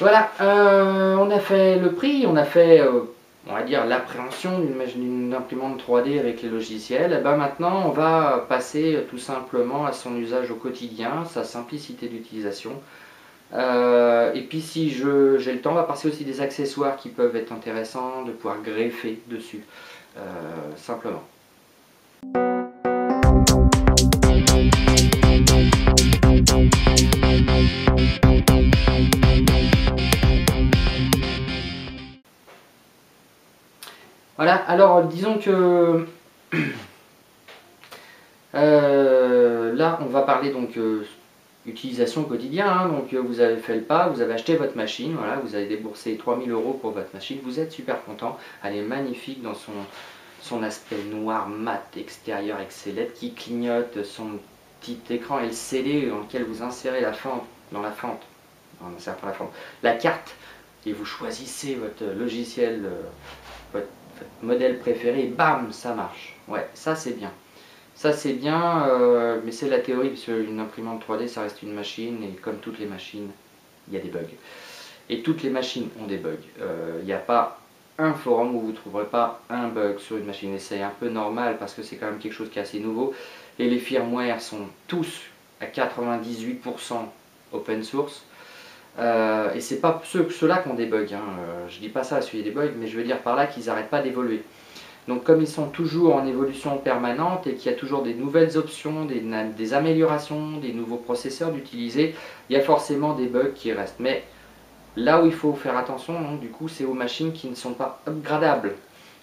Voilà, on a fait le prix, on a fait, on va dire, l'appréhension d'une imprimante 3D avec les logiciels. Et ben maintenant, on va passer tout simplement à son usage au quotidien, sa simplicité d'utilisation. Et puis si j'ai le temps, on va passer aussi des accessoires qui peuvent être intéressants, de pouvoir greffer dessus, simplement. Voilà, alors disons que là on va parler donc utilisation au quotidien, hein. Donc vous avez fait le pas, vous avez acheté votre machine, voilà, vous avez déboursé 3000 € pour votre machine, vous êtes super content, elle est magnifique dans son aspect noir mat extérieur avec ses LED qui clignotent, son petit écran LCD dans lequel vous insérez la fente, dans la fente, non, on insère pas la fente, la carte, et vous choisissez votre logiciel, votre modèle préféré, et bam, ça marche. Ouais, ça c'est bien. Ça c'est bien, mais c'est la théorie, parce qu'une imprimante 3D ça reste une machine, et comme toutes les machines, il y a des bugs. Et toutes les machines ont des bugs. Il n'y a pas un forum où vous ne trouverez pas un bug sur une machine. Et c'est un peu normal parce que c'est quand même quelque chose qui est assez nouveau. Et les firmware sont tous à 98% open source. Et c'est pas ceux-là qui ont des bugs, hein. Je dis pas ça à celui des bugs, mais je veux dire par là qu'ils n'arrêtent pas d'évoluer. Donc comme ils sont toujours en évolution permanente et qu'il y a toujours des nouvelles options, des améliorations, des nouveaux processeurs d'utiliser, il y a forcément des bugs qui restent. Mais là où il faut faire attention, donc, du coup, c'est aux machines qui ne sont pas upgradables.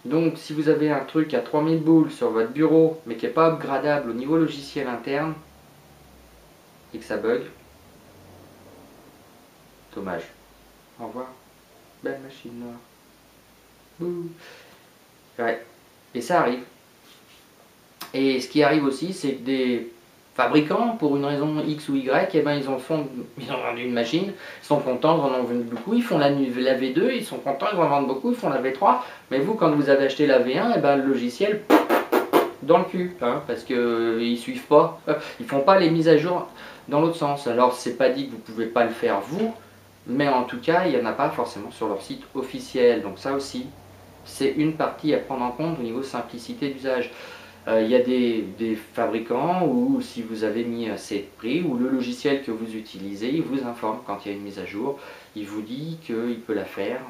Donc si vous avez un truc à 3000 boules sur votre bureau, mais qui n'est pas upgradable au niveau logiciel interne, et que ça bug, dommage. Au revoir. Belle machine noire. Bouh. Ouais. Et ça arrive. Et ce qui arrive aussi, c'est que des fabricants, pour une raison X ou Y, eh ben, ils ont vendu une machine, ils sont contents, ils en ont vendu beaucoup, ils font la V2, ils sont contents, ils en vendent beaucoup, ils font la V3, mais vous, quand vous avez acheté la V1, eh ben, le logiciel, dans le cul, hein, parce qu'ils suivent pas, ils font pas les mises à jour dans l'autre sens. Alors, c'est pas dit que vous pouvez pas le faire vous, mais en tout cas, il n'y en a pas forcément sur leur site officiel, donc ça aussi, c'est une partie à prendre en compte au niveau simplicité d'usage. Il y a des fabricants où si vous avez mis assez de prix, ou le logiciel que vous utilisez, il vous informe quand il y a une mise à jour, il vous dit qu'il peut la faire,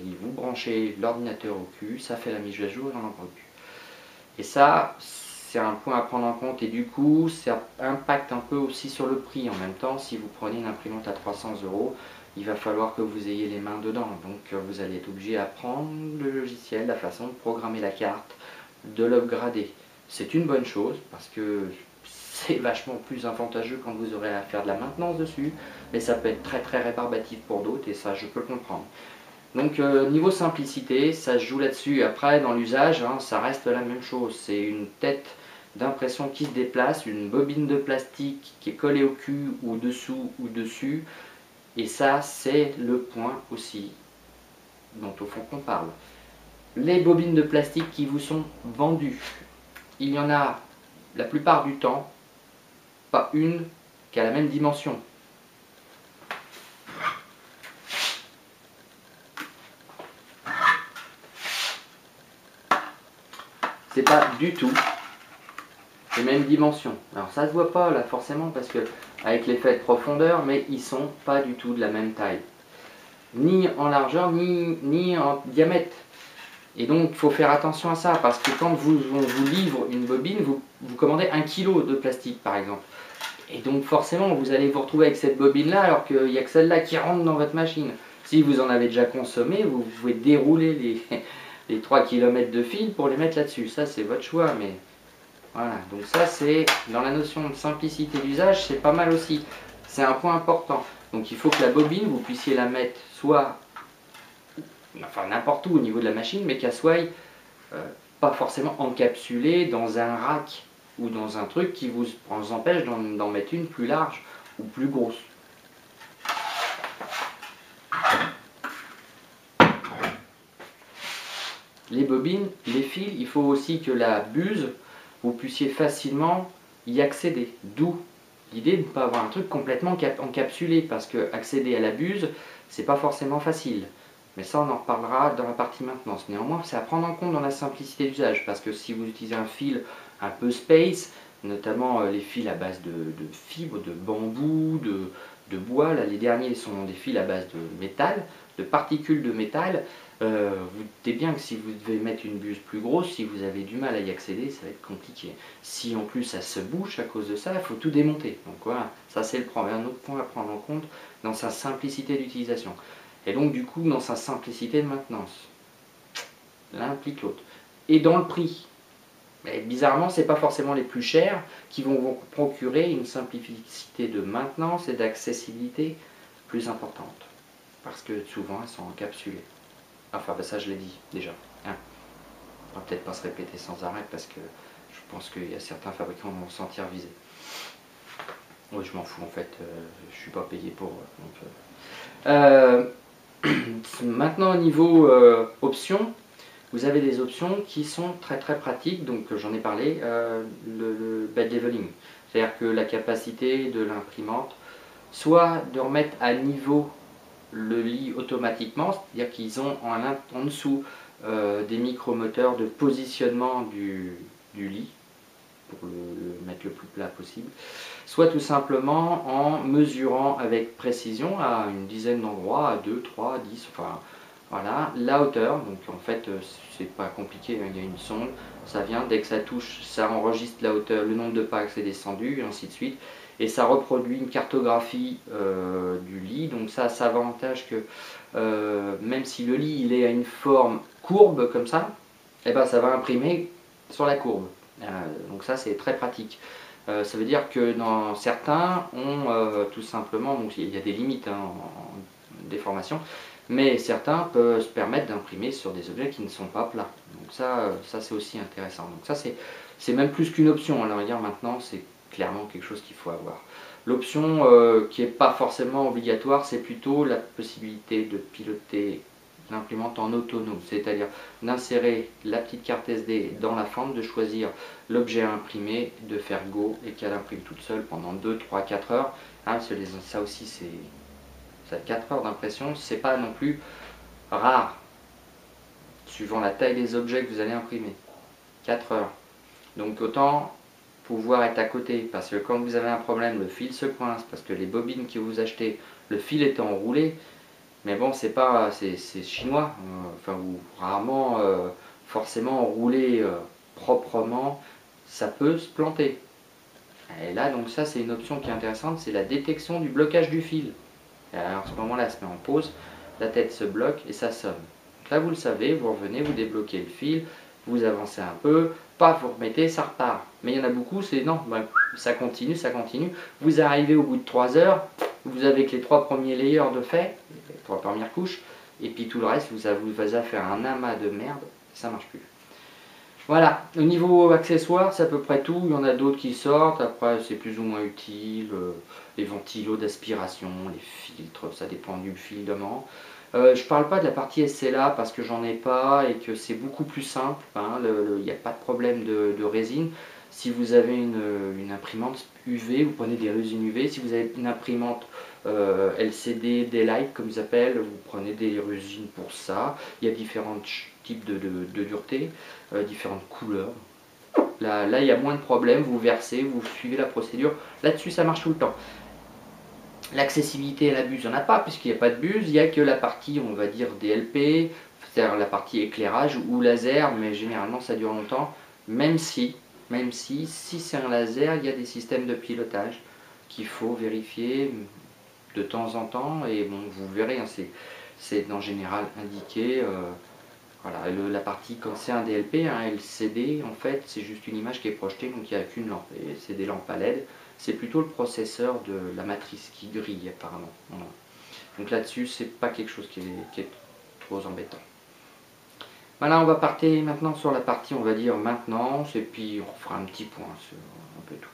il vous branchez l'ordinateur au cul, ça fait la mise à jour et on n'en parle plus. Et ça, c'est un point à prendre en compte, et du coup, ça impacte un peu aussi sur le prix. En même temps, si vous prenez une imprimante à 300 €, il va falloir que vous ayez les mains dedans. Donc vous allez être obligé à prendre le logiciel, la façon de programmer la carte, de l'upgrader. C'est une bonne chose parce que c'est vachement plus avantageux quand vous aurez à faire de la maintenance dessus, mais ça peut être très très rébarbatif pour d'autres, et ça je peux le comprendre. Donc niveau simplicité, ça se joue là-dessus. Après dans l'usage, hein, ça reste la même chose. C'est une tête d'impression qui se déplace, une bobine de plastique qui est collée au cul ou dessous ou dessus, et ça c'est le point aussi dont au fond on parle. Les bobines de plastique qui vous sont vendues, il y en a la plupart du temps pas une qui a la même dimension. C'est pas du tout les mêmes dimensions. Alors ça se voit pas là forcément parce que avec l'effet de profondeur, mais ils sont pas du tout de la même taille. Ni en largeur, ni en diamètre. Et donc il faut faire attention à ça, parce que quand on vous livre une bobine, vous commandez 1 kg de plastique par exemple. Et donc forcément vous allez vous retrouver avec cette bobine là alors qu'il n'y a que celle-là qui rentre dans votre machine. Si vous en avez déjà consommé, vous pouvez dérouler les 3 km de fil pour les mettre là-dessus. Ça c'est votre choix, mais voilà. Donc ça c'est, dans la notion de simplicité d'usage, c'est pas mal aussi. C'est un point important. Donc il faut que la bobine, vous puissiez la mettre soit, enfin n'importe où au niveau de la machine, mais qu'elle soit pas forcément encapsulée dans un rack ou dans un truc qui vous empêche d'en mettre une plus large ou plus grosse. Les bobines, les fils, il faut aussi que la buse, vous puissiez facilement y accéder. D'où l'idée de ne pas avoir un truc complètement encapsulé, parce que accéder à la buse, c'est pas forcément facile. Mais ça, on en reparlera dans la partie maintenance. Néanmoins, c'est à prendre en compte dans la simplicité d'usage, parce que si vous utilisez un fil un peu space, notamment les fils à base de fibres, de bambou, de bois, là les derniers sont des fils à base de métal, de particules de métal, vous doutez bien que si vous devez mettre une buse plus grosse, si vous avez du mal à y accéder, ça va être compliqué. Si en plus ça se bouche à cause de ça, il faut tout démonter. Donc voilà, ça c'est un autre point à prendre en compte dans sa simplicité d'utilisation. Et donc du coup dans sa simplicité de maintenance. L'un implique l'autre. Et dans le prix. Mais bizarrement, ce n'est pas forcément les plus chers qui vont vous procurer une simplicité de maintenance et d'accessibilité plus importante. Parce que souvent, elles sont encapsulées. Enfin, ben ça, je l'ai dit déjà. Hein. On va peut-être pas se répéter sans arrêt parce que je pense qu'il y a certains fabricants qui vont se sentir visés. Oui, je m'en fous en fait. Je suis pas payé pour. Maintenant, au niveau options. Vous avez des options qui sont très très pratiques, donc j'en ai parlé, le bed leveling. C'est-à-dire que la capacité de l'imprimante, soit de remettre à niveau le lit automatiquement, c'est-à-dire qu'ils ont en dessous des micromoteurs de positionnement du lit, pour le mettre le plus plat possible, soit tout simplement en mesurant avec précision à une dizaine d'endroits, à 2, 3, 10, enfin voilà, la hauteur. Donc en fait c'est pas compliqué, hein, il y a une sonde, ça vient, dès que ça touche, ça enregistre la hauteur, le nombre de pas que c'est descendu, et ainsi de suite, et ça reproduit une cartographie du lit. Donc ça a avantage que même si le lit il est à une forme courbe comme ça, et ben ça va imprimer sur la courbe. Donc ça c'est très pratique. Ça veut dire que dans certains ont tout simplement, donc il y a des limites hein, en déformation, mais certains peuvent se permettre d'imprimer sur des objets qui ne sont pas plats. Donc ça c'est aussi intéressant. Donc ça c'est même plus qu'une option. Alors dire maintenant c'est clairement quelque chose qu'il faut avoir. L'option qui n'est pas forcément obligatoire, c'est plutôt la possibilité de piloter l'imprimante en autonome, c'est-à-dire d'insérer la petite carte SD dans la fente, de choisir l'objet à imprimer, de faire go et qu'elle imprime toute seule pendant 2, 3, 4 heures. Hein, ça aussi c'est 4 heures d'impression, c'est pas non plus rare, suivant la taille des objets que vous allez imprimer. 4 heures. Donc autant pouvoir être à côté, parce que quand vous avez un problème, le fil se coince, parce que les bobines que vous achetez, le fil est enroulé, mais bon, c'est pas, c'est chinois, enfin, ou rarement forcément enroulé proprement, ça peut se planter. Et là, donc ça, c'est une option qui est intéressante, c'est la détection du blocage du fil. Et alors, à ce moment-là, elle se met en pause, la tête se bloque et ça sonne. Donc là, vous le savez, vous revenez, vous débloquez le fil, vous avancez un peu, paf, vous remettez, ça repart. Mais il y en a beaucoup, c'est non, ben, ça continue, ça continue. Vous arrivez au bout de 3 heures, vous avez que les 3 premiers layers de fait, les 3 premières couches, et puis tout le reste, vous allez faire un amas de merde, ça marche plus. Voilà, au niveau accessoires, c'est à peu près tout. Il y en a d'autres qui sortent, après c'est plus ou moins utile. Les ventilos d'aspiration, les filtres, ça dépend du filament. Je parle pas de la partie SLA parce que j'en ai pas et que c'est beaucoup plus simple. Hein, il n'y a pas de problème de résine. Si vous avez une imprimante UV, vous prenez des résines UV. Si vous avez une imprimante LCD, Daylight comme ils appellent, vous prenez des résines pour ça. Il y a différents types de dureté, différentes couleurs. Là, il y a moins de problèmes, vous versez, vous suivez la procédure. Là-dessus, ça marche tout le temps. L'accessibilité à la buse, il n'y en a pas, puisqu'il n'y a pas de buse, il n'y a que la partie, on va dire, DLP, c'est-à-dire la partie éclairage ou laser, mais généralement ça dure longtemps, même si c'est un laser, il y a des systèmes de pilotage qu'il faut vérifier de temps en temps, et bon, vous verrez, hein, c'est en général indiqué. Voilà, la partie, quand c'est un DLP, un LCD, en fait, c'est juste une image qui est projetée, donc il n'y a qu'une lampe, et c'est des lampes à LED. C'est plutôt le processeur de la matrice qui grille apparemment. Voilà. Donc là-dessus, c'est pas quelque chose qui est trop embêtant. Voilà, on va partir maintenant sur la partie, on va dire, maintenance, et puis on fera un petit point sur un peu tout.